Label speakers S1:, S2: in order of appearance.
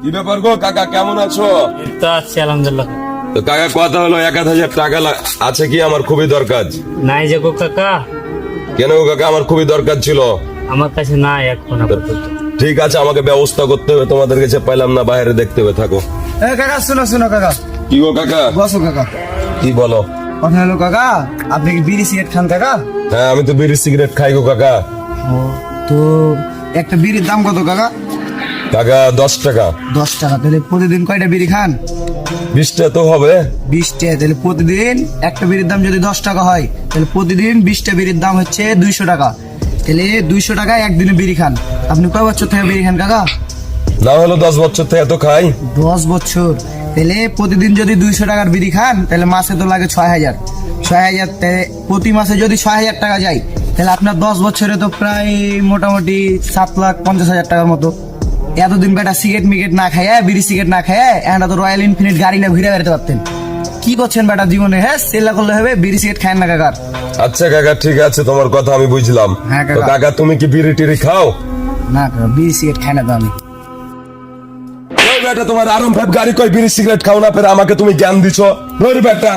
S1: কি ব্যাপার গো কাকা, কেমন আছো?
S2: এই তো আছি আলহামদুলিল্লাহ।
S1: তো কাকা কথা হলো 1000 টাকা আছে কি? আমার খুবই দরকার।
S2: নাই যে গো কাকা,
S1: কেন গো কাকা? আমার খুবই দরকার ছিল।
S2: আমার কাছে নাই এখন আপাতত।
S1: ঠিক আছে, আমাকে ব্যবস্থা করতে হবে, তোমাদের কাছে পাইলাম না, বাইরে দেখতে হবে, থাকো।
S3: কাকা শুনো শুনো কাকা,
S1: কি গো কাকা?
S3: বসো কাকা।
S1: কি বলো?
S3: কথা হলো কাকা, আপনি কি বিড়ি সিগারেট খান কাকা?
S1: হ্যাঁ, আমি তো বিড়ি সিগারেট খাই গো কাকা।
S3: তো একটা বিড়ির দাম কত কাকা?
S1: কাকা 10 টাকা।
S3: 10 টাকা। তাহলে প্রতিদিন কয়টা বিড়ি খান?
S1: 20টা তো হবে।
S3: 20টা। তাহলে প্রতিদিন একটা বিড়ির দাম যদি 10 টাকা হয়, তাহলে প্রতিদিন 20টা বিড়ির দাম হচ্ছে 200 টাকা। তাহলে 200 টাকায় একদিনে বিড়ি খান। আপনি কয় বছর থেকে বিড়ি খান কাকা?
S1: না হলো 10 বছর থেকে তো খাই।
S3: 10 বছর। তাহলে প্রতিদিন যদি 200 টাকার বিড়ি খান, তাহলে মাসে তো লাগে 6000। 6000 প্রতি মাসে যদি 6000 টাকা যায়, তাহলে আপনার 10 বছরে তো প্রায় মোটামুটি 7,50,000 টাকার মতো। এতদিন বেটা সিগারেট মিগেট না খায়, বিড়ি সিগারেট না খায়, এখন তো রয়্যাল ইনফিনিট গাড়ি না ঘুরে বেড়াতে পারতেন। কি করছেন বেটা জীবনে? হ্যাঁ, সেলা করলে হবে, বিড়ি সিগারেট খায় না কাকার।
S1: আচ্ছা কাকা, ঠিক আছে, তোমার কথা আমি বুঝলাম।
S3: হ্যাঁ কাকা।
S1: তো কাকা তুমি কি বিড়ি টিড়ি খাও?
S3: না কাকা, বিড়ি সিগারেট খায় না তো আমি।
S1: ওই বেটা, তোমার আরম ভাব গাড়ি কই বিড়ি সিগারেট খাও না, ফের আমাকে তুমি জ্ঞান দিছো? ওই বেটা